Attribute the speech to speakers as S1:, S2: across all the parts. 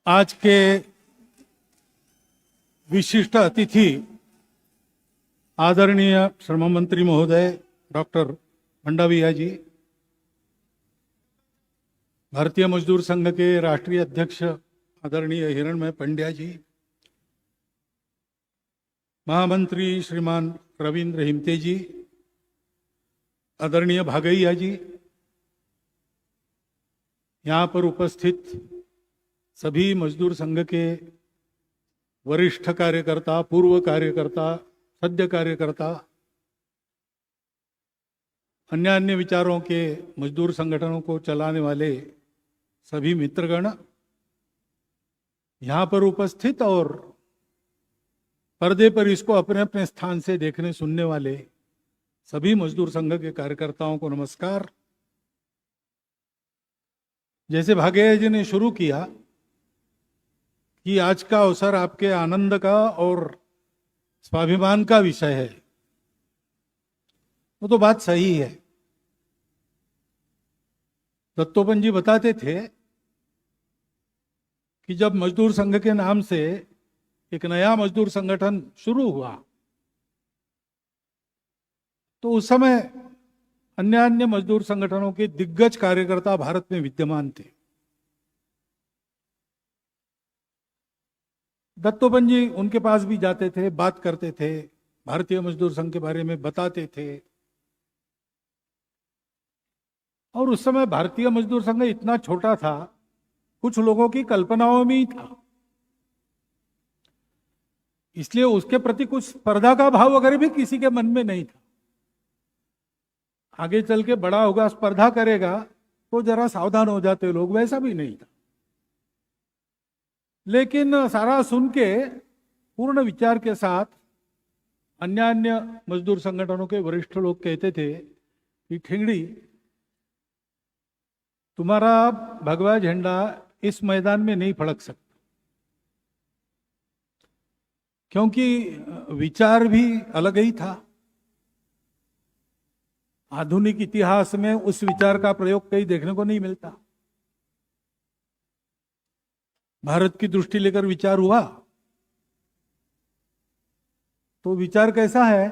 S1: आज के विशिष्ट अतिथि आदरणीय श्रम मंत्री महोदय डॉक्टर भंडाविया जी, भारतीय मजदूर संघ के राष्ट्रीय अध्यक्ष आदरणीय हिरणमय पंड्या जी, महामंत्री श्रीमान रविंद्र हिमते जी, आदरणीय भागैया जी, यहाँ पर उपस्थित सभी मजदूर संघ के वरिष्ठ कार्यकर्ता, पूर्व कार्यकर्ता, सद्य कार्यकर्ता, अन्य अन्य विचारों के मजदूर संगठनों को चलाने वाले सभी मित्रगण, यहाँ पर उपस्थित और पर्दे पर इसको अपने अपने स्थान से देखने सुनने वाले सभी मजदूर संघ के कार्यकर्ताओं को नमस्कार। जैसे भागैया जी ने शुरू किया कि आज का अवसर आपके आनंद का और स्वाभिमान का विषय है, वो तो बात सही है। दत्तोपंत जी बताते थे कि जब मजदूर संघ के नाम से एक नया मजदूर संगठन शुरू हुआ तो उस समय अन्य अन्य मजदूर संगठनों के दिग्गज कार्यकर्ता भारत में विद्यमान थे। दत्तोपंत जी उनके पास भी जाते थे, बात करते थे, भारतीय मजदूर संघ के बारे में बताते थे। और उस समय भारतीय मजदूर संघ इतना छोटा था, कुछ लोगों की कल्पनाओं में ही था, इसलिए उसके प्रति कुछ स्पर्धा का भाव वगैरह भी किसी के मन में नहीं था। आगे चल के बड़ा होगा, स्पर्धा करेगा तो जरा सावधान हो जाते लोग, वैसा भी नहीं था। लेकिन सारा सुन के पूर्ण विचार के साथ अन्य अन्य मजदूर संगठनों के वरिष्ठ लोग कहते थे कि ठेंगड़ी, तुम्हारा भगवा झंडा इस मैदान में नहीं फड़क सकता, क्योंकि विचार भी अलग ही था। आधुनिक इतिहास में उस विचार का प्रयोग कहीं देखने को नहीं मिलता। भारत की दृष्टि लेकर विचार हुआ तो विचार कैसा है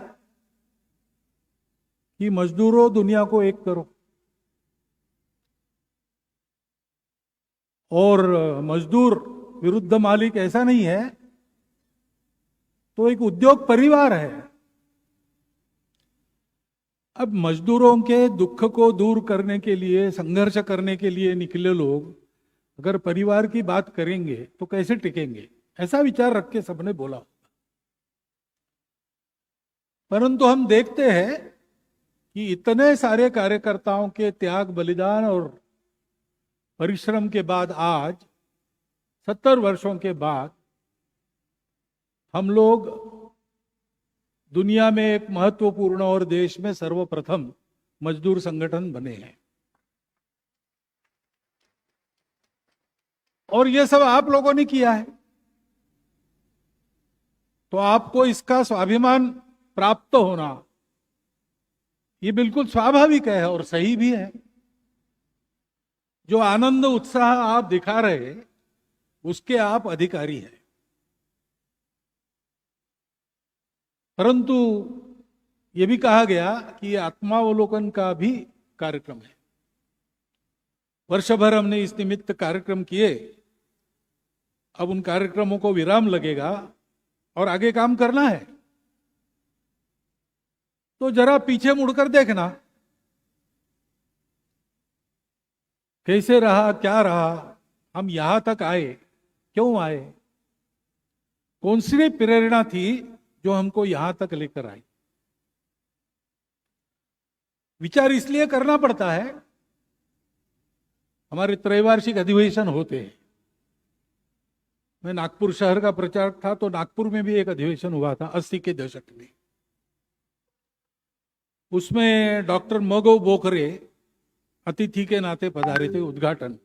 S1: कि मजदूरों, दुनिया को एक करो, और मजदूर विरुद्ध मालिक ऐसा नहीं है, तो एक उद्योग परिवार है। अब मजदूरों के दुख को दूर करने के लिए, संघर्ष करने के लिए निकले लोग अगर परिवार की बात करेंगे तो कैसे टिकेंगे, ऐसा विचार रख के सबने बोला। परंतु हम देखते हैं कि इतने सारे कार्यकर्ताओं के त्याग, बलिदान और परिश्रम के बाद आज 70 वर्षों के बाद हम लोग दुनिया में एक महत्वपूर्ण और देश में सर्वप्रथम मजदूर संगठन बने हैं। और ये सब आप लोगों ने किया है, तो आपको इसका स्वाभिमान प्राप्त होना ये बिल्कुल स्वाभाविक है और सही भी है। जो आनंद उत्साह आप दिखा रहे उसके आप अधिकारी हैं। परंतु ये भी कहा गया कि ये आत्मावलोकन का भी कार्यक्रम है। वर्षभर हमने इस निमित्त कार्यक्रम किए, अब उन कार्यक्रमों को विराम लगेगा और आगे काम करना है। तो जरा पीछे मुड़कर देखना कैसे रहा, क्या रहा, हम यहां तक आए, क्यों आए, कौन सी प्रेरणा थी जो हमको यहां तक लेकर आई। विचार इसलिए करना पड़ता है, हमारे त्रैवार्षिक अधिवेशन होते हैं। मैं नागपुर शहर का प्रचारक था तो नागपुर में भी एक अधिवेशन हुआ था 80 के दशक में। उसमें डॉक्टर मगो बोकरे अतिथि के नाते पधारे थे उद्घाटन।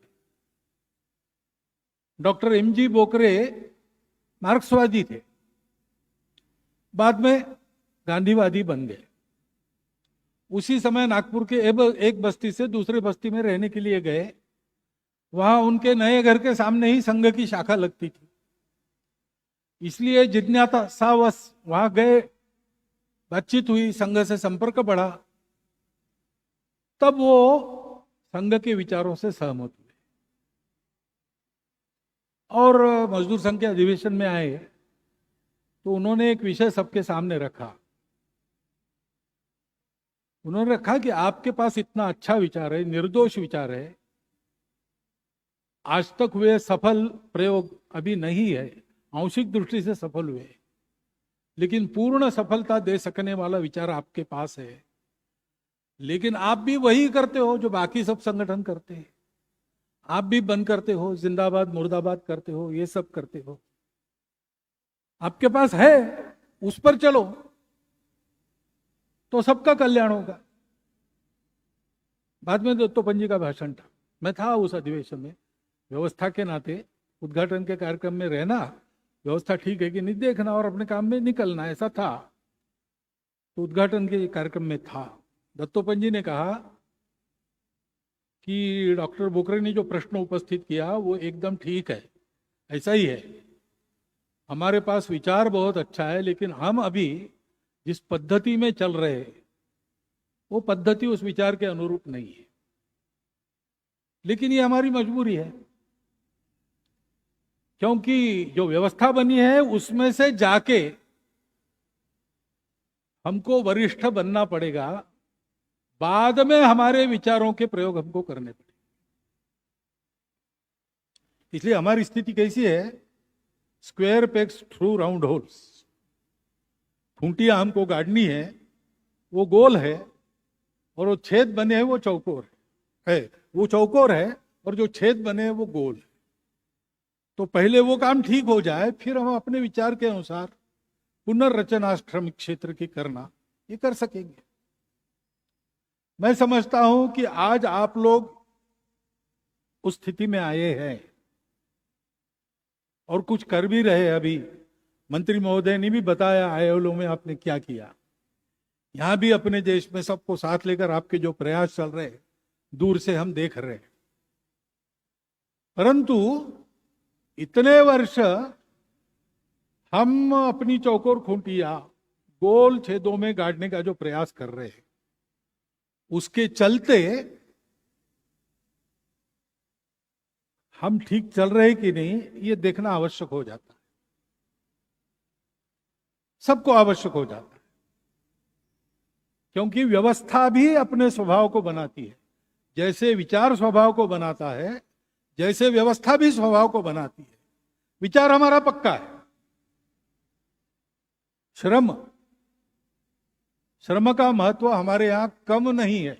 S1: डॉक्टर एमजी बोकरे मार्क्सवादी थे, बाद में गांधीवादी बन गए। उसी समय नागपुर के एक बस्ती से दूसरे बस्ती में रहने के लिए गए वहां उनके नए घर के सामने ही संघ की शाखा लगती थी, इसलिए जिज्ञासावश वहां गए, बातचीत हुई, संघ से संपर्क बढ़ा, तब वो संघ के विचारों से सहमत हुए और मजदूर संघ के अधिवेशन में आए तो उन्होंने एक विषय सबके सामने रखा। उन्होंने रखा कि आपके पास इतना अच्छा विचार है, निर्दोष विचार है, आज तक हुए सफल प्रयोग अभी नहीं है, आंशिक दृष्टि से सफल हुए, लेकिन पूर्ण सफलता दे सकने वाला विचार आपके पास है, लेकिन आप भी वही करते हो जो बाकी सब संगठन करते हैं। आप भी बंद करते हो, जिंदाबाद मुर्दाबाद करते हो, ये सब करते हो। आपके पास है, उस पर चलो तो सबका कल्याण होगा। बाद में दत्तोपंत जी का भाषण था, मैं था उस अधिवेशन में, व्यवस्था के नाते उद्घाटन के कार्यक्रम में रहना, व्यवस्था ठीक है कि नहीं देखना और अपने काम में निकलना, ऐसा था। तो उद्घाटन के कार्यक्रम में था, दत्तोपंत जी ने कहा कि डॉक्टर बोकरे ने जो प्रश्न उपस्थित किया वो एकदम ठीक है, ऐसा ही है, हमारे पास विचार बहुत अच्छा है, लेकिन हम अभी जिस पद्धति में चल रहे हैं वो पद्धति उस विचार के अनुरूप नहीं है, लेकिन ये हमारी मजबूरी है, क्योंकि जो व्यवस्था बनी है उसमें से जाके हमको वरिष्ठ बनना पड़ेगा, बाद में हमारे विचारों के प्रयोग हमको करने पड़ेंगे। इसलिए हमारी स्थिति कैसी है, square pegs through round holes, खूंटियां हमको गाड़नी है, वो गोल है और वो छेद बने हैं वो चौकोर है, वो चौकोर है और जो छेद बने हैं वो गोल है। तो पहले वो काम ठीक हो जाए, फिर हम अपने विचार के अनुसार पुनर्रचना श्रमिक क्षेत्र की करना, ये कर सकेंगे। मैं समझता हूं कि आज आप लोग उस स्थिति में आए हैं और कुछ कर भी रहे। अभी मंत्री महोदय ने भी बताया आईएलओ में आपने क्या किया, यहां भी अपने देश में सबको साथ लेकर आपके जो प्रयास चल रहे हैं दूर से हम देख रहे हैं। परंतु इतने वर्ष हम अपनी चौकोर खूंटियां गोल छेदों में गाड़ने का जो प्रयास कर रहे हैं, उसके चलते हम ठीक चल रहे कि नहीं ये देखना आवश्यक हो जाता है, सबको आवश्यक हो जाता है, क्योंकि व्यवस्था भी अपने स्वभाव को बनाती है। जैसे विचार स्वभाव को बनाता है, जैसे व्यवस्था भी स्वभाव को बनाती है। विचार हमारा पक्का है, श्रम का महत्व हमारे यहां कम नहीं है।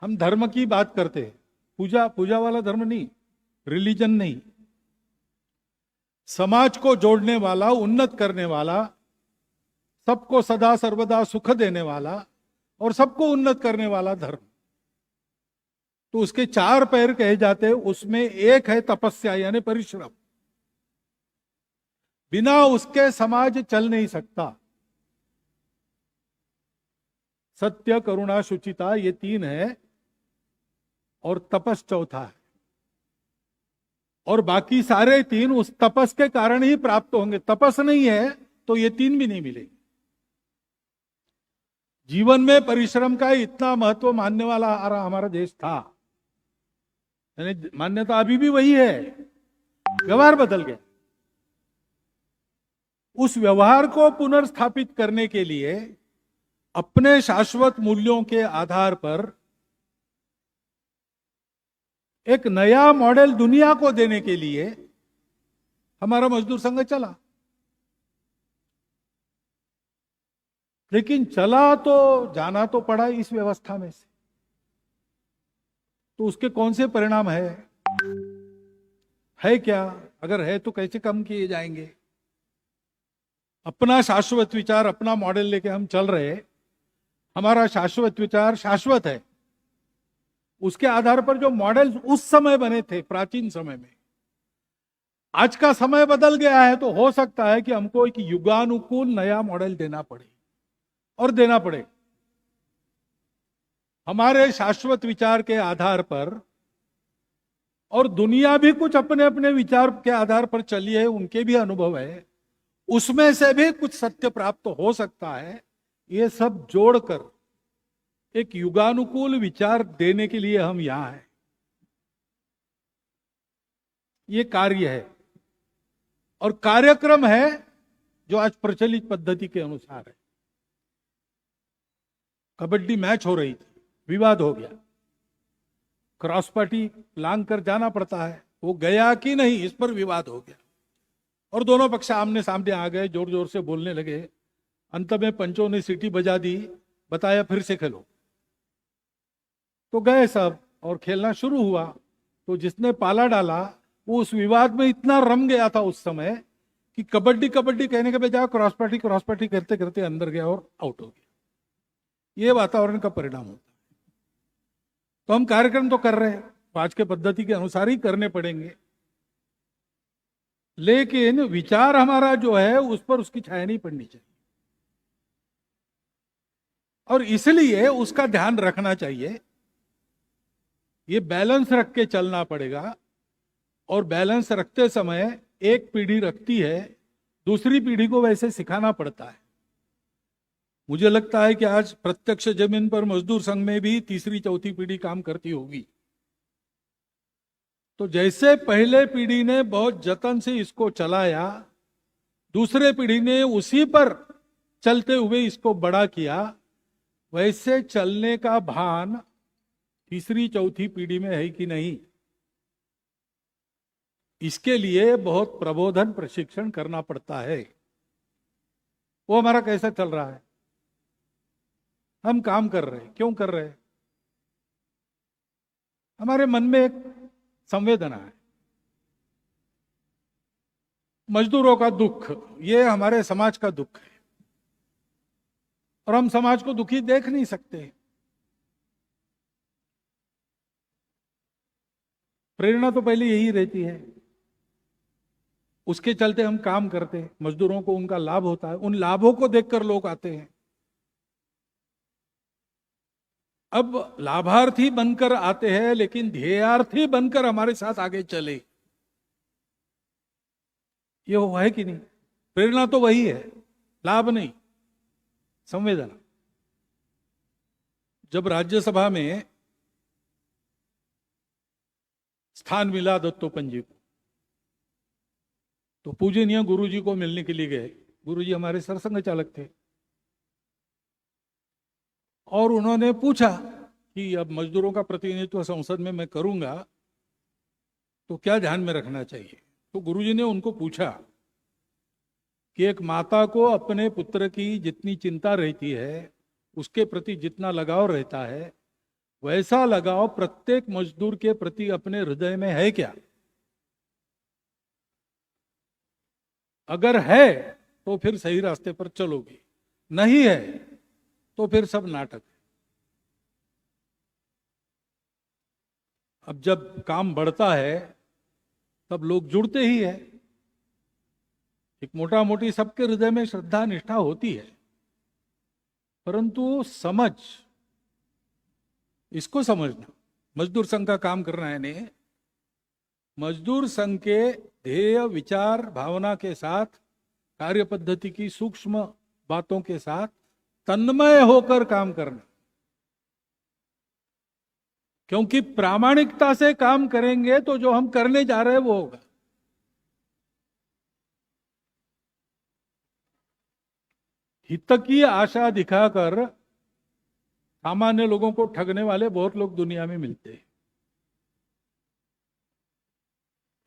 S1: हम धर्म की बात करते हैं, पूजा वाला धर्म नहीं, रिलीजन नहीं, समाज को जोड़ने वाला, उन्नत करने वाला, सबको सदा सर्वदा सुख देने वाला और सबको उन्नत करने वाला धर्म। तो उसके 4 पैर कहे जाते हैं, उसमें एक है तपस्या यानी परिश्रम। बिना उसके समाज चल नहीं सकता। सत्य, करुणा, शुचिता, ये 3 है और तपस चौथा है, और बाकी सारे 3 उस तपस के कारण ही प्राप्त होंगे। तपस नहीं है तो ये 3 भी नहीं मिलेंगे। जीवन में परिश्रम का इतना महत्व मानने वाला हमारा देश था, यानी मान्यता अभी भी वही है, व्यवहार बदल गया। उस व्यवहार को पुनर्स्थापित करने के लिए अपने शाश्वत मूल्यों के आधार पर एक नया मॉडल दुनिया को देने के लिए हमारा मजदूर संघ चला। लेकिन चला तो जाना तो पड़ा इस व्यवस्था में से, तो उसके कौन से परिणाम है क्या, अगर है तो कैसे कम किए जाएंगे। अपना शाश्वत विचार, अपना मॉडल लेके हम चल रहे, हमारा शाश्वत विचार शाश्वत है, उसके आधार पर जो मॉडल उस समय बने थे प्राचीन समय में, आज का समय बदल गया है, तो हो सकता है कि हमको एक युगानुकूल नया मॉडल देना पड़े और देना पड़े। हमारे शाश्वत विचार के आधार पर और दुनिया भी कुछ अपने अपने विचार के आधार पर चली है, उनके भी अनुभव है, उसमें से भी कुछ सत्य प्राप्त हो सकता है। ये सब जोड़कर एक युगानुकूल विचार देने के लिए हम यहां हैं। ये कार्य है और कार्यक्रम है जो आज प्रचलित पद्धति के अनुसार है। कबड्डी मैच हो रही थी, विवाद हो गया, क्रॉस पार्टी लांग कर जाना पड़ता है, वो गया कि नहीं इस पर विवाद हो गया और दोनों पक्ष आमने सामने आ गए, जोर जोर से बोलने लगे। अंत में पंचों ने सीटी बजा दी, बताया फिर से खेलो, तो गए सब और खेलना शुरू हुआ। तो जिसने पाला डाला वो उस विवाद में इतना रम गया था उस समय कि कबड्डी कबड्डी कहने के बजाय क्रॉस पार्टी करते करते अंदर गया और आउट हो गया। ये वातावरण का परिणाम होता है। तो हम कार्यक्रम तो कर रहे हैं, आज के पद्धति के अनुसार ही करने पड़ेंगे, लेकिन विचार हमारा जो है उस पर उसकी छाया नहीं पड़नी चाहिए और इसलिए उसका ध्यान रखना चाहिए। ये बैलेंस रख के चलना पड़ेगा और बैलेंस रखते समय एक पीढ़ी रखती है, दूसरी पीढ़ी को वैसे सिखाना पड़ता है। मुझे लगता है कि आज प्रत्यक्ष जमीन पर मजदूर संघ में भी तीसरी चौथी पीढ़ी काम करती होगी। तो जैसे पहले पीढ़ी ने बहुत जतन से इसको चलाया, दूसरे पीढ़ी ने उसी पर चलते हुए इसको बड़ा किया, वैसे चलने का भान तीसरी चौथी पीढ़ी में है कि नहीं, इसके लिए बहुत प्रबोधन प्रशिक्षण करना पड़ता है। वो हमारा कैसा चल रहा है, हम काम कर रहे हैं, क्यों कर रहे हैं? हमारे मन में एक संवेदना है, मजदूरों का दुख, ये हमारे समाज का दुख है और हम समाज को दुखी देख नहीं सकते। प्रेरणा तो पहले यही रहती है, उसके चलते हम काम करते हैं, मजदूरों को उनका लाभ होता है, उन लाभों को देखकर लोग आते हैं। अब लाभार्थी बनकर आते हैं, लेकिन ध्येयार्थी बनकर हमारे साथ आगे चले, ये वो है कि नहीं? प्रेरणा तो वही है, लाभ नहीं, संवेदना। जब राज्यसभा में स्थान मिला दत्तोपंत जी को, तो पूजनीय गुरु जी को मिलने के लिए गए। गुरु जी हमारे सरसंघ चालक थे और उन्होंने पूछा कि अब मजदूरों का प्रतिनिधित्व संसद में मैं करूंगा तो क्या ध्यान में रखना चाहिए। तो गुरुजी ने उनको पूछा कि एक माता को अपने पुत्र की जितनी चिंता रहती है, उसके प्रति जितना लगाव रहता है, वैसा लगाव प्रत्येक मजदूर के प्रति अपने हृदय में है क्या? अगर है तो फिर सही रास्ते पर चलोगे, नहीं है तो फिर सब नाटक है। अब जब काम बढ़ता है तब लोग जुड़ते ही है, एक मोटा मोटी सबके हृदय में श्रद्धा निष्ठा होती है, परंतु समझ, इसको समझना, मजदूर संघ का काम करना है ने मजदूर संघ के ध्येय विचार भावना के साथ, कार्य पद्धति की सूक्ष्म बातों के साथ तन्मय होकर काम करना। क्योंकि प्रामाणिकता से काम करेंगे तो जो हम करने जा रहे हैं वो होगा। हित की आशा दिखाकर सामान्य लोगों को ठगने वाले बहुत लोग दुनिया में मिलते हैं।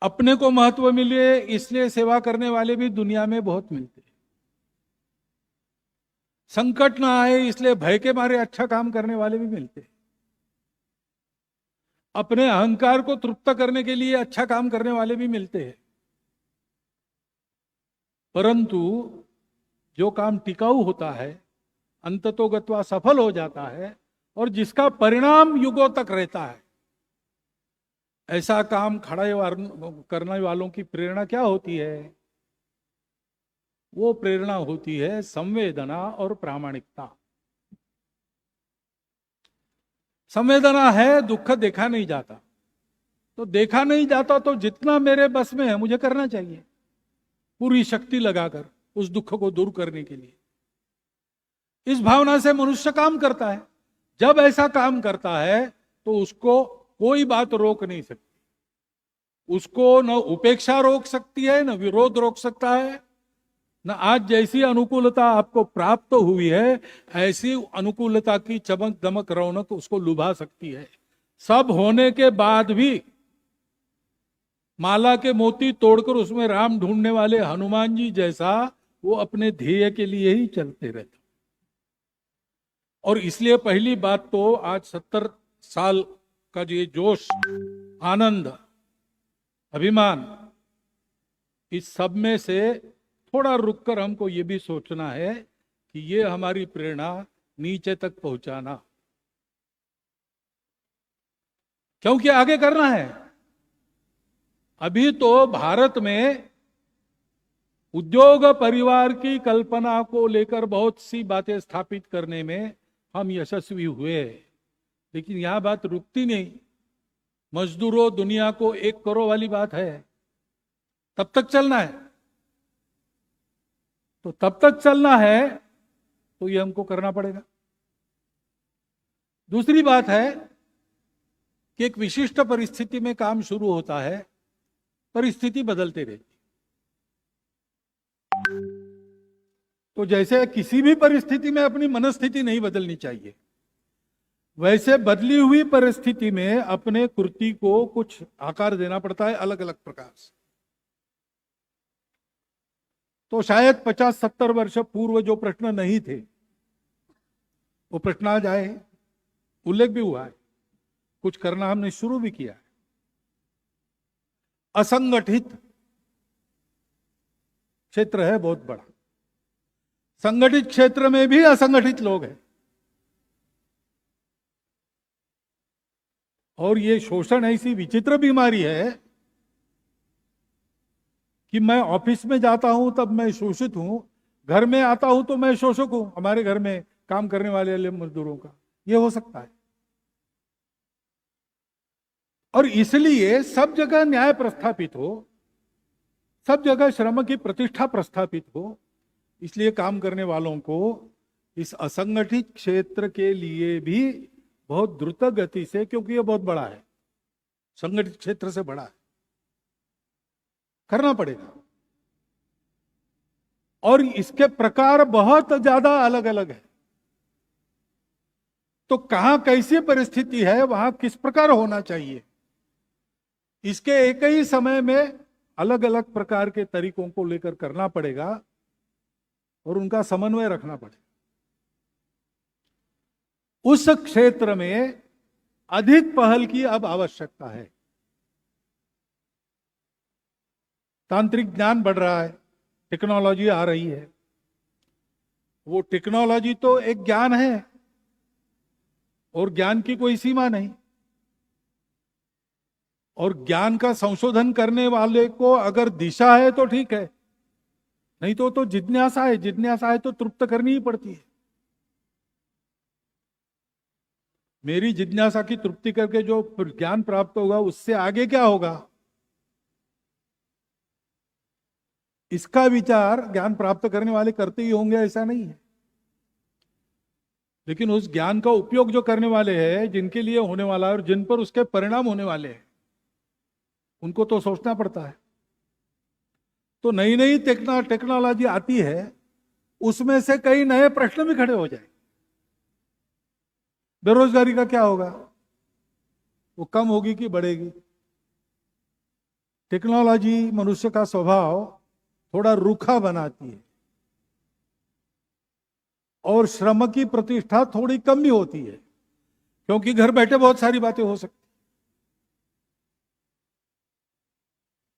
S1: अपने को महत्व मिले इसलिए सेवा करने वाले भी दुनिया में बहुत मिलते हैं। संकट ना आए इसलिए भय के मारे अच्छा काम करने वाले भी मिलते हैं। अपने अहंकार को तृप्त करने के लिए अच्छा काम करने वाले भी मिलते हैं। परंतु जो काम टिकाऊ होता है, अंततोगत्वा सफल हो जाता है और जिसका परिणाम युगों तक रहता है, ऐसा काम खड़ा करने वालों की प्रेरणा क्या होती है? वो प्रेरणा होती है संवेदना और प्रामाणिकता। संवेदना है, दुख देखा नहीं जाता, तो देखा नहीं जाता तो जितना मेरे बस में है मुझे करना चाहिए, पूरी शक्ति लगाकर उस दुख को दूर करने के लिए। इस भावना से मनुष्य काम करता है। जब ऐसा काम करता है तो उसको कोई बात रोक नहीं सकती। उसको न उपेक्षा रोक सकती है, न विरोध रोक सकता है, न आज जैसी अनुकूलता आपको प्राप्त हुई है ऐसी अनुकूलता की चमक दमक रौनक उसको लुभा सकती है। सब होने के बाद भी माला के मोती तोड़कर उसमें राम ढूंढने वाले हनुमान जी जैसा वो अपने ध्येय के लिए ही चलते रहते। और इसलिए पहली बात तो आज 70 साल का ये जोश, आनंद, अभिमान, इस सब में से थोड़ा रुककर हमको ये भी सोचना है कि ये हमारी प्रेरणा नीचे तक पहुंचाना, क्योंकि आगे करना है। अभी तो भारत में उद्योग परिवार की कल्पना को लेकर बहुत सी बातें स्थापित करने में हम यशस्वी हुए, लेकिन यह बात रुकती नहीं। मजदूरों दुनिया को एक करो वाली बात है, तब तक चलना है। तो तब तक चलना है तो ये हमको करना पड़ेगा। दूसरी बात है कि एक विशिष्ट परिस्थिति में काम शुरू होता है, परिस्थिति बदलते रहती। तो जैसे किसी भी परिस्थिति में अपनी मनस्थिति नहीं बदलनी चाहिए, वैसे बदली हुई परिस्थिति में अपने कृति को कुछ आकार देना पड़ता है अलग अलग प्रकार से। तो शायद 50-70 वर्ष पूर्व जो प्रश्न नहीं थे वो प्रश्न आज आए, उल्लेख भी हुआ है, कुछ करना हमने शुरू भी किया है। असंगठित क्षेत्र है बहुत बड़ा, संगठित क्षेत्र में भी असंगठित लोग हैं। और ये शोषण ऐसी विचित्र बीमारी है कि मैं ऑफिस में जाता हूं तब मैं शोषित हूं, घर में आता हूं तो मैं शोषक हूं। हमारे घर में काम करने वाले मजदूरों का ये हो सकता है। और इसलिए सब जगह न्याय प्रस्थापित हो, सब जगह श्रम की प्रतिष्ठा प्रस्थापित हो, इसलिए काम करने वालों को इस असंगठित क्षेत्र के लिए भी बहुत द्रुत गति से, क्योंकि ये बहुत बड़ा है, संगठित क्षेत्र से बड़ा है, करना पड़ेगा। और इसके प्रकार बहुत ज्यादा अलग अलग है। तो कहां कैसी परिस्थिति है, वहां किस प्रकार होना चाहिए, इसके एक ही समय में अलग अलग प्रकार के तरीकों को लेकर करना पड़ेगा और उनका समन्वय रखना पड़ेगा। उस क्षेत्र में अधिक पहल की अब आवश्यकता है। तांत्रिक ज्ञान बढ़ रहा है, टेक्नोलॉजी आ रही है। वो टेक्नोलॉजी तो एक ज्ञान है और ज्ञान की कोई सीमा नहीं। और ज्ञान का संशोधन करने वाले को अगर दिशा है तो ठीक है, नहीं तो जिज्ञासा है, जिज्ञासा है तो तृप्त करनी ही पड़ती है। मेरी जिज्ञासा की तृप्ति करके जो ज्ञान प्राप्त होगा उससे आगे क्या होगा, इसका विचार ज्ञान प्राप्त करने वाले करते ही होंगे ऐसा नहीं है। लेकिन उस ज्ञान का उपयोग जो करने वाले हैं, जिनके लिए होने वाला है और जिन पर उसके परिणाम होने वाले हैं, उनको तो सोचना पड़ता है। तो नई नई टेक्नोलॉजी आती है, उसमें से कई नए प्रश्न भी खड़े हो जाए। बेरोजगारी का क्या होगा, वो कम होगी कि बढ़ेगी? टेक्नोलॉजी मनुष्य का स्वभाव थोड़ा रूखा बनाती है और श्रम की प्रतिष्ठा थोड़ी कम भी होती है, क्योंकि घर बैठे बहुत सारी बातें हो सकती।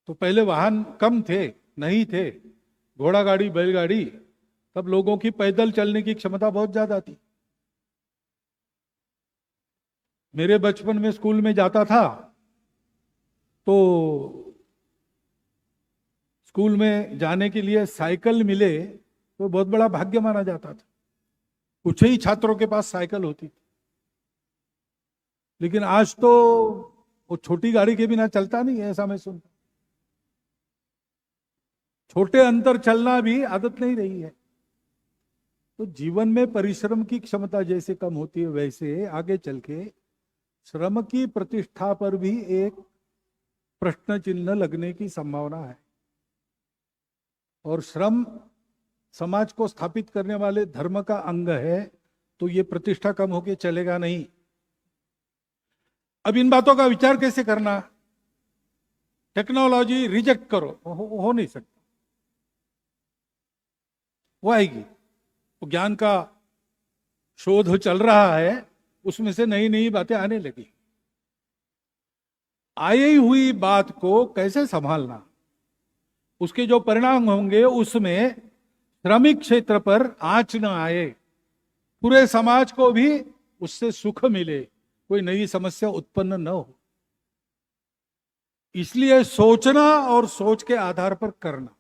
S1: तो पहले वाहन कम थे, नहीं थे, घोड़ा गाड़ी, बैलगाड़ी, तब लोगों की पैदल चलने की क्षमता बहुत ज्यादा थी। मेरे बचपन में स्कूल में जाता था तो स्कूल में जाने के लिए साइकिल मिले तो बहुत बड़ा भाग्य माना जाता था। कुछ ही छात्रों के पास साइकिल होती थी। लेकिन आज तो वो छोटी गाड़ी के बिना चलता नहीं है, ऐसा मैं सुनता। छोटे अंतर चलना भी आदत नहीं रही है। तो जीवन में परिश्रम की क्षमता जैसे कम होती है, वैसे आगे चल के श्रम की प्रतिष्ठा पर भी एक प्रश्न चिन्ह लगने की संभावना है। और श्रम समाज को स्थापित करने वाले धर्म का अंग है, तो ये प्रतिष्ठा कम होके चलेगा नहीं। अब इन बातों का विचार कैसे करना? टेक्नोलॉजी रिजेक्ट करो, हो नहीं सकता। वो आएगी, वो ज्ञान का शोध चल रहा है, उसमें से नई नई बातें आने लगी। आई हुई बात को कैसे संभालना, उसके जो परिणाम होंगे उसमें श्रमिक क्षेत्र पर आंच न आए, पूरे समाज को भी उससे सुख मिले, कोई नई समस्या उत्पन्न न हो। इसलिए सोचना और सोच के आधार पर करना,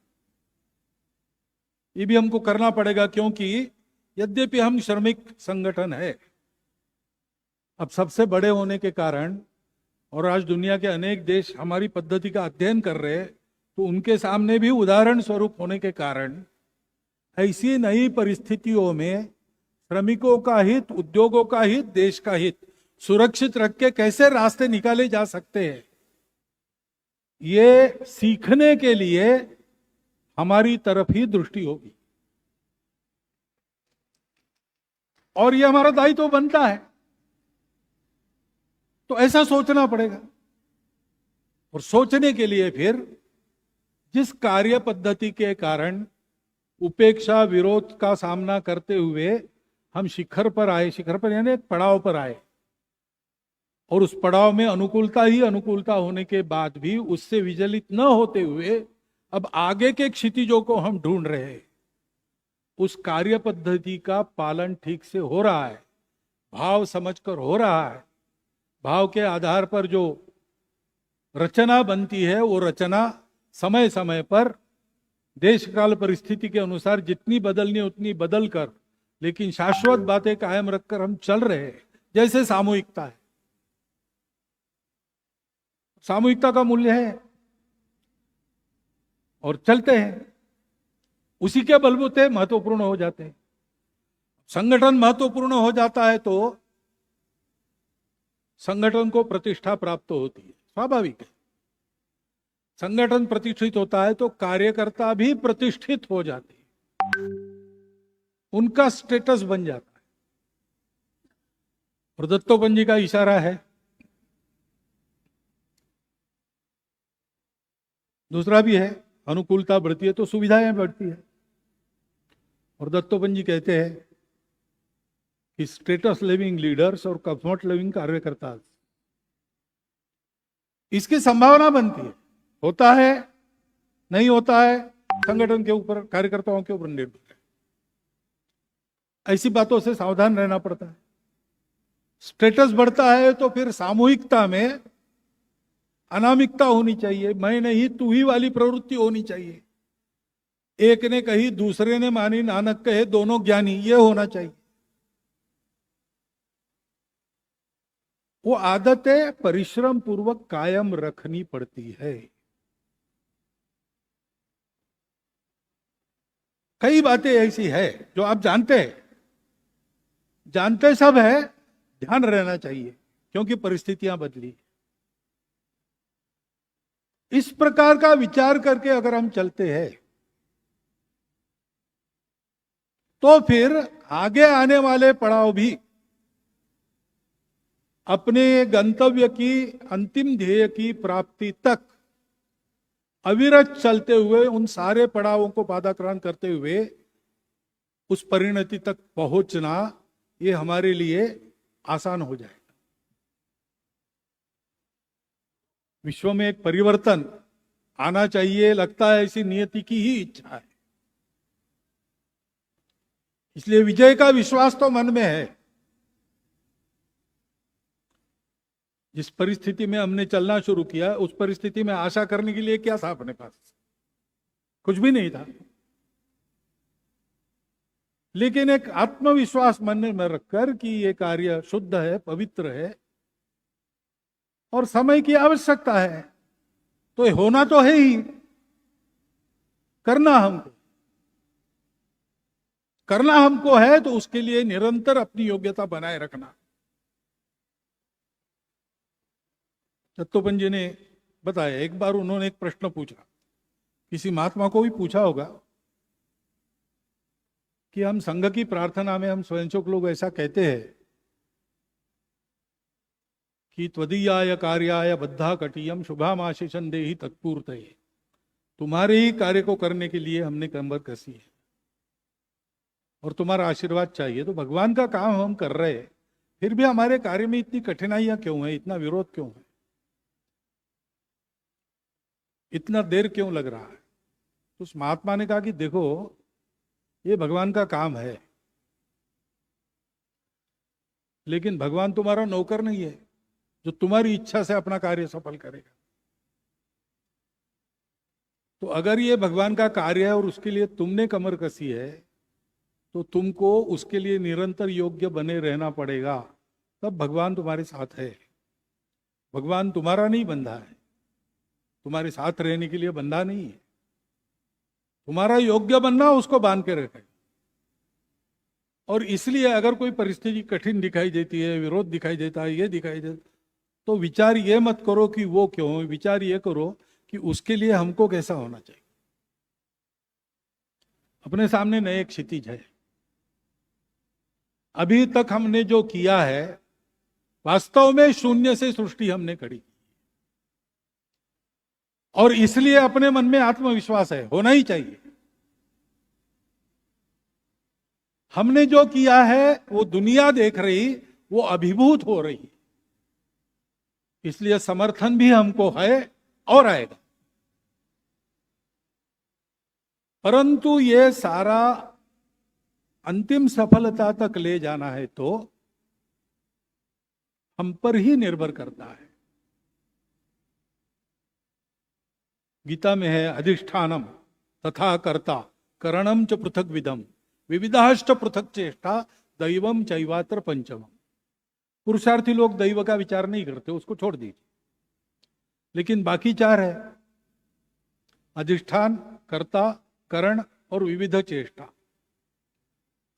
S1: ये भी हमको करना पड़ेगा। क्योंकि यद्यपि हम श्रमिक संगठन है, अब सबसे बड़े होने के कारण और आज दुनिया के अनेक देश हमारी पद्धति का अध्ययन कर रहे हैं, तो उनके सामने भी उदाहरण स्वरूप होने के कारण ऐसी नई परिस्थितियों में श्रमिकों का हित, उद्योगों का हित, देश का हित सुरक्षित रख के कैसे रास्ते निकाले जा सकते हैं, ये सीखने के लिए हमारी तरफ ही दृष्टि होगी। और ये हमारा दायित्व बनता है, तो ऐसा सोचना पड़ेगा। और सोचने के लिए फिर जिस कार्य पद्धति के कारण उपेक्षा विरोध का सामना करते हुए हम शिखर पर आए, शिखर पर यानी एक पड़ाव पर आए, और उस पड़ाव में अनुकूलता ही अनुकूलता होने के बाद भी उससे विचलित न होते हुए अब आगे के क्षितिजों को हम ढूंढ रहे हैं, उस कार्य पद्धति का पालन ठीक से हो रहा है, भाव समझकर हो रहा है। भाव के आधार पर जो रचना बनती है, वो रचना समय समय पर देश काल परिस्थिति के अनुसार जितनी बदलनी उतनी बदल कर, लेकिन शाश्वत बातें कायम रखकर हम चल रहे हैं। जैसे सामूहिकता है, सामूहिकता का मूल्य है और चलते हैं, उसी के बलबूते महत्वपूर्ण हो जाते हैं। संगठन महत्वपूर्ण हो जाता है तो संगठन को प्रतिष्ठा प्राप्त होती है, स्वाभाविक है। संगठन प्रतिष्ठित होता है तो कार्यकर्ता भी प्रतिष्ठित हो जाते हैं, उनका स्टेटस बन जाता है। और दत्तोपंत जी का इशारा है। दूसरा भी है, अनुकूलता बढ़ती है तो सुविधाएं बढ़ती है। और दत्तोपंत जी कहते हैं कि स्टेटस लिविंग लीडर्स और कंफर्ट लिविंग कार्यकर्ता, इसकी संभावना बनती है। होता है नहीं होता है, संगठन के ऊपर, कार्यकर्ताओं के ऊपर निर्भर है। ऐसी बातों से सावधान रहना पड़ता है। स्टेटस बढ़ता है तो फिर सामूहिकता में अनामिकता होनी चाहिए, मैं नहीं तू ही वाली प्रवृत्ति होनी चाहिए। एक ने कही दूसरे ने मानी, नानक कहे दोनों ज्ञानी, ये होना चाहिए। वो आदतें परिश्रम पूर्वक कायम रखनी पड़ती है। कई बातें ऐसी है जो आप जानते सब है, ध्यान रहना चाहिए क्योंकि परिस्थितियां बदली। इस प्रकार का विचार करके अगर हम चलते हैं तो फिर आगे आने वाले पड़ाव भी अपने गंतव्य की, अंतिम ध्येय की प्राप्ति तक अविरत चलते हुए, उन सारे पड़ावों को पादाक्रांत करते हुए उस परिणति तक पहुंचना, ये हमारे लिए आसान हो जाएगा। विश्व में एक परिवर्तन आना चाहिए, लगता है ऐसी नियति की ही इच्छा है। इसलिए विजय का विश्वास तो मन में है। जिस परिस्थिति में हमने चलना शुरू किया, उस परिस्थिति में आशा करने के लिए क्या था अपने पास? कुछ भी नहीं था। लेकिन एक आत्मविश्वास मन में रखकर कि ये कार्य शुद्ध है, पवित्र है, और समय की आवश्यकता है, तो ये होना तो है ही। करना हमको है, तो उसके लिए निरंतर अपनी योग्यता बनाए रखना। दत्तोपंत जी ने बताया, एक बार उन्होंने एक प्रश्न पूछा, किसी महात्मा को भी पूछा होगा कि हम संघ की प्रार्थना में हम स्वयंसेवक लोग ऐसा कहते हैं कि त्वदीयाय कार्याय बद्धा कटियम शुभामाशीषं देहि तत्पूर्तये, तुम्हारे ही कार्य को करने के लिए हमने कमर कसी है और तुम्हारा आशीर्वाद चाहिए। तो भगवान का काम हम कर रहे हैं, फिर भी हमारे कार्य में इतनी कठिनाइयां क्यों है, इतना विरोध क्यों है, इतना देर क्यों लग रहा है? तो उस महात्मा ने कहा कि देखो, ये भगवान का काम है, लेकिन भगवान तुम्हारा नौकर नहीं है जो तुम्हारी इच्छा से अपना कार्य सफल करेगा। तो अगर ये भगवान का कार्य है और उसके लिए तुमने कमर कसी है, तो तुमको उसके लिए निरंतर योग्य बने रहना पड़ेगा, तब भगवान तुम्हारे साथ है। भगवान तुम्हारा नहीं बंधा है, तुम्हारे साथ रहने के लिए बंधा नहीं है। तुम्हारा योग्य बनना उसको बांध के रखे। और इसलिए अगर कोई परिस्थिति कठिन दिखाई देती है, विरोध दिखाई देता है, ये दिखाई देता, तो विचार ये मत करो कि वो क्यों, विचार ये करो कि उसके लिए हमको कैसा होना चाहिए। अपने सामने नए एक क्षितिज है। अभी तक हमने जो किया है, वास्तव में शून्य से सृष्टि हमने करी, और इसलिए अपने मन में आत्मविश्वास है, होना ही चाहिए। हमने जो किया है वो दुनिया देख रही, वो अभिभूत हो रही, इसलिए समर्थन भी हमको है और आएगा। परंतु ये सारा अंतिम सफलता तक ले जाना है तो हम पर ही निर्भर करता है। गीता में है, अधिष्ठानम तथा कर्ता करणम च पृथक विदम विविधाश्च पृथक चेष्टा दैवम चैवात्र पंचमम। पुरुषार्थी लोग दैव का विचार नहीं करते, उसको छोड़ दीजिए, लेकिन बाकी चार है, अधिष्ठान, कर्ता, करण और विविध चेष्टा।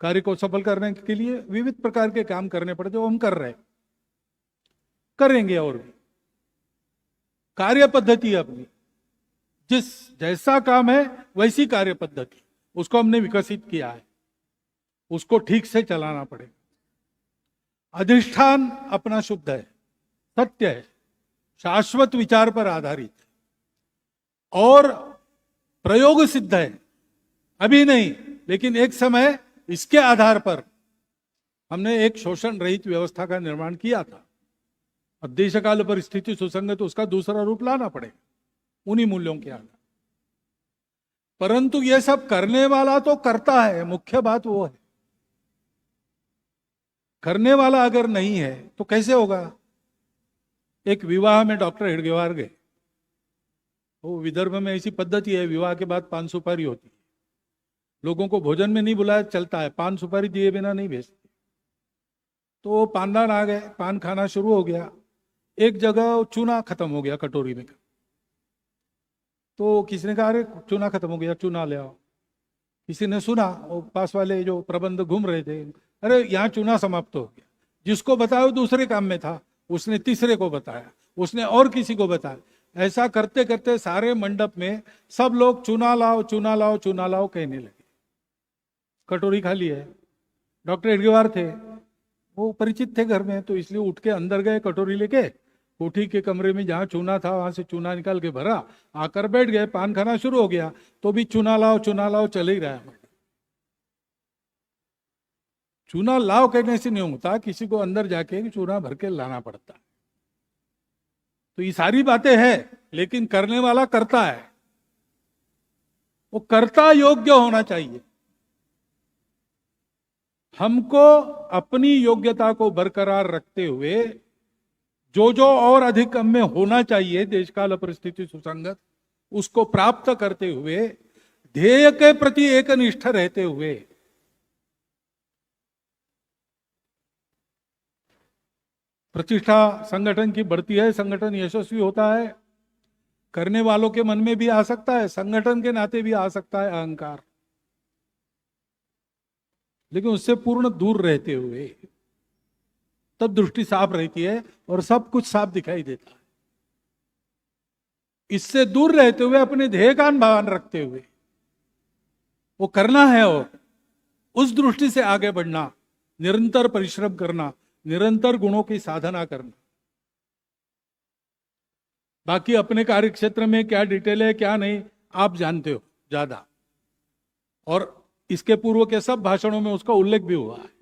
S1: कार्य को सफल करने के लिए विविध प्रकार के काम करने पड़ते, वो हम कर रहे, करेंगे। और भी कार्य पद्धति अपनी, जिस जैसा काम है वैसी कार्य पद्धति, उसको हमने विकसित किया है, उसको ठीक से चलाना पड़ेगा। अधिष्ठान अपना शुद्ध है, सत्य है, शाश्वत विचार पर आधारित है और प्रयोग सिद्ध है। अभी नहीं, लेकिन एक समय इसके आधार पर हमने एक शोषण रहित व्यवस्था का निर्माण किया था। अब देश काल परिस्थिति सुसंगत, उसका दूसरा रूप लाना पड़ेगा उन्हीं मूल्यों के आधार। परंतु यह सब करने वाला तो करता है, मुख्य बात वो है। करने वाला अगर नहीं है तो कैसे होगा? एक विवाह में डॉक्टर हेडगेवार गए, वो विदर्भ में ऐसी पद्धति है, विवाह के बाद पान सुपारी होती है। लोगों को भोजन में नहीं बुलाया चलता है, पान सुपारी दिए बिना नहीं भेजते। तो वो पानदान आ गए, पान खाना शुरू हो गया। एक जगह चूना खत्म हो गया कटोरी में, तो किसी ने कहा अरे चूना खत्म हो गया, चूना ले आओ। किसी ने सुना, वो पास वाले जो प्रबंध घूम रहे थे, अरे यहाँ चूना समाप्त हो गया। जिसको बताया दूसरे काम में था, उसने तीसरे को बताया, उसने और किसी को बताया। ऐसा करते करते सारे मंडप में सब लोग चूना लाओ चूना लाओ चूना लाओ कहने लगे। कटोरी खाली है। डॉक्टर हेडगेवार थे, वो परिचित थे घर में, तो इसलिए उठ के अंदर गए, कटोरी लेके कोठी के कमरे में जहां चूना था वहां से चूना निकाल के भरा, आकर बैठ गए, पान खाना शुरू हो गया। तो भी चूना लाओ चल ही रहा है। चूना लाओ कहने से नहीं होता, किसी को अंदर जाके चूना भर के लाना पड़ता है। तो ये सारी बातें हैं, लेकिन करने वाला करता है, वो कर्ता योग्य होना चाहिए। हमको अपनी योग्यता को बरकरार रखते हुए जो जो और अधिक हम में होना चाहिए, देश काल परिस्थिति सुसंगत, उसको प्राप्त करते हुए ध्येय के प्रति एकनिष्ठ रहते हुए प्रतिष्ठा संगठन की बढ़ती है, संगठन यशस्वी होता है, करने वालों के मन में भी आ सकता है, संगठन के नाते भी आ सकता है अहंकार, लेकिन उससे पूर्ण दूर रहते हुए तब दृष्टि साफ रहती है और सब कुछ साफ दिखाई देता है। इससे दूर रहते हुए अपने ध्येय का भान रखते हुए वो करना है और उस दृष्टि से आगे बढ़ना, निरंतर परिश्रम करना, निरंतर गुणों की साधना करना। बाकी अपने कार्य क्षेत्र में क्या डिटेल है क्या नहीं आप जानते हो ज्यादा, और इसके पूर्व के सब भाषणों में उसका उल्लेख भी हुआ है।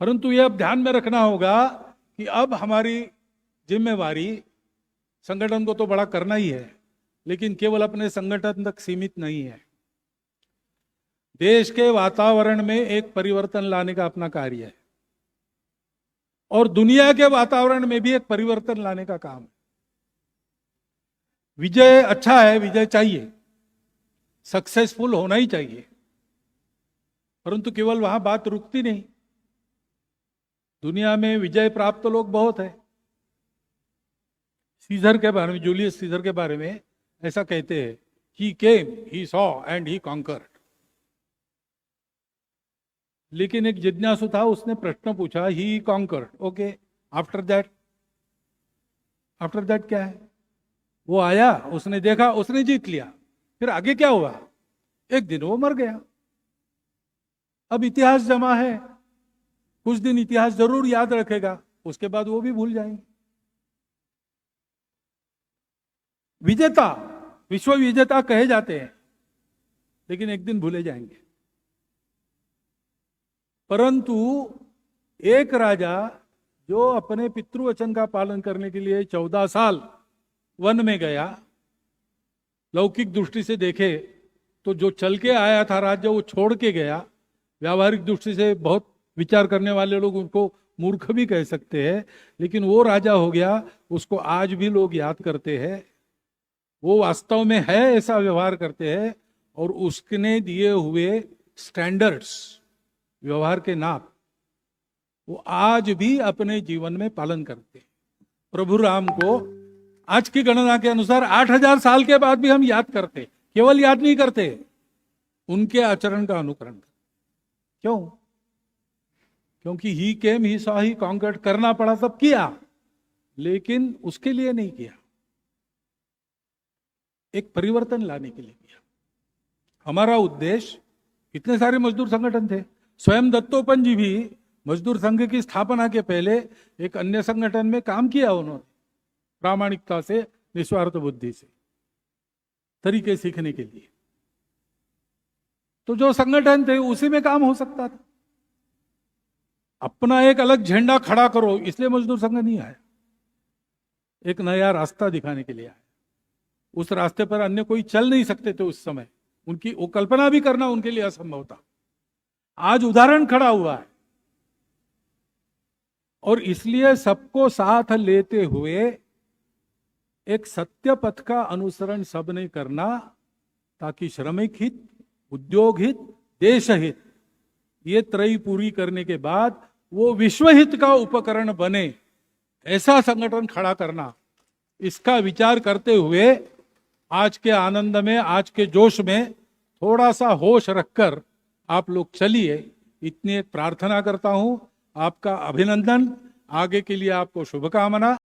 S1: परंतु यह अब ध्यान में रखना होगा कि अब हमारी जिम्मेवारी संगठन को तो बड़ा करना ही है, लेकिन केवल अपने संगठन तक सीमित नहीं है। देश के वातावरण में एक परिवर्तन लाने का अपना कार्य है और दुनिया के वातावरण में भी एक परिवर्तन लाने का काम है। विजय अच्छा है, विजय चाहिए, सक्सेसफुल होना ही चाहिए, परंतु केवल वहां बात रुकती नहीं। दुनिया में विजय प्राप्त लोग बहुत है। सीजर के बारे में, जूलियस सीजर के बारे में ऐसा कहते हैं, he came, he saw and he conquered. लेकिन एक जिज्ञासु था, उसने प्रश्न पूछा, he conquered, okay, after that क्या है? वो आया, उसने देखा, उसने जीत लिया, फिर आगे क्या हुआ? एक दिन वो मर गया। अब इतिहास जमा है, कुछ दिन इतिहास जरूर याद रखेगा, उसके बाद वो भी भूल जाएंगे। विजेता, विश्व विजेता कहे जाते हैं, लेकिन एक दिन भूले जाएंगे। परंतु एक राजा जो अपने पितृवचन का पालन करने के लिए 14 साल वन में गया, लौकिक दृष्टि से देखे तो जो चल के आया था राज्य वो छोड़ के गया। व्यावहारिक दृष्टि से बहुत विचार करने वाले लोग उनको मूर्ख भी कह सकते हैं, लेकिन वो राजा हो गया, उसको आज भी लोग याद करते हैं। वो वास्तव में है, ऐसा व्यवहार करते हैं और उसने दिए हुए स्टैंडर्ड्स, व्यवहार के नाप, वो आज भी अपने जीवन में पालन करते हैं। प्रभु राम को आज की गणना के अनुसार 8000 साल के बाद भी हम याद करते, केवल याद नहीं करते, उनके आचरण का अनुकरण करते। क्यों? क्योंकि ही came, he saw, he conquered, करना पड़ा, सब किया, लेकिन उसके लिए नहीं किया, एक परिवर्तन लाने के लिए किया। हमारा उद्देश्य, इतने सारे मजदूर संगठन थे, स्वयं दत्तोपंत जी भी मजदूर संघ की स्थापना के पहले एक अन्य संगठन में काम किया उन्होंने, प्रामाणिकता से, निस्वार्थ बुद्धि से, तरीके सीखने के लिए। तो जो संगठन थे उसी में काम हो सकता था। अपना एक अलग झंडा खड़ा करो इसलिए मजदूर संघ नहीं आया, एक नया रास्ता दिखाने के लिए आया। उस रास्ते पर अन्य कोई चल नहीं सकते थे उस समय, उनकी वो कल्पना भी करना उनके लिए असंभव था। आज उदाहरण खड़ा हुआ है और इसलिए सबको साथ लेते हुए एक सत्य पथ का अनुसरण सबने करना, ताकि श्रमिक हित, उद्योग हित, देश हित, ये त्रयी पूरी करने के बाद वो विश्व हित का उपकरण बने, ऐसा संगठन खड़ा करना, इसका विचार करते हुए आज के आनंद में, आज के जोश में थोड़ा सा होश रखकर आप लोग चलिए, इतनी एक प्रार्थना करता हूं। आपका अभिनंदन, आगे के लिए आपको शुभकामना।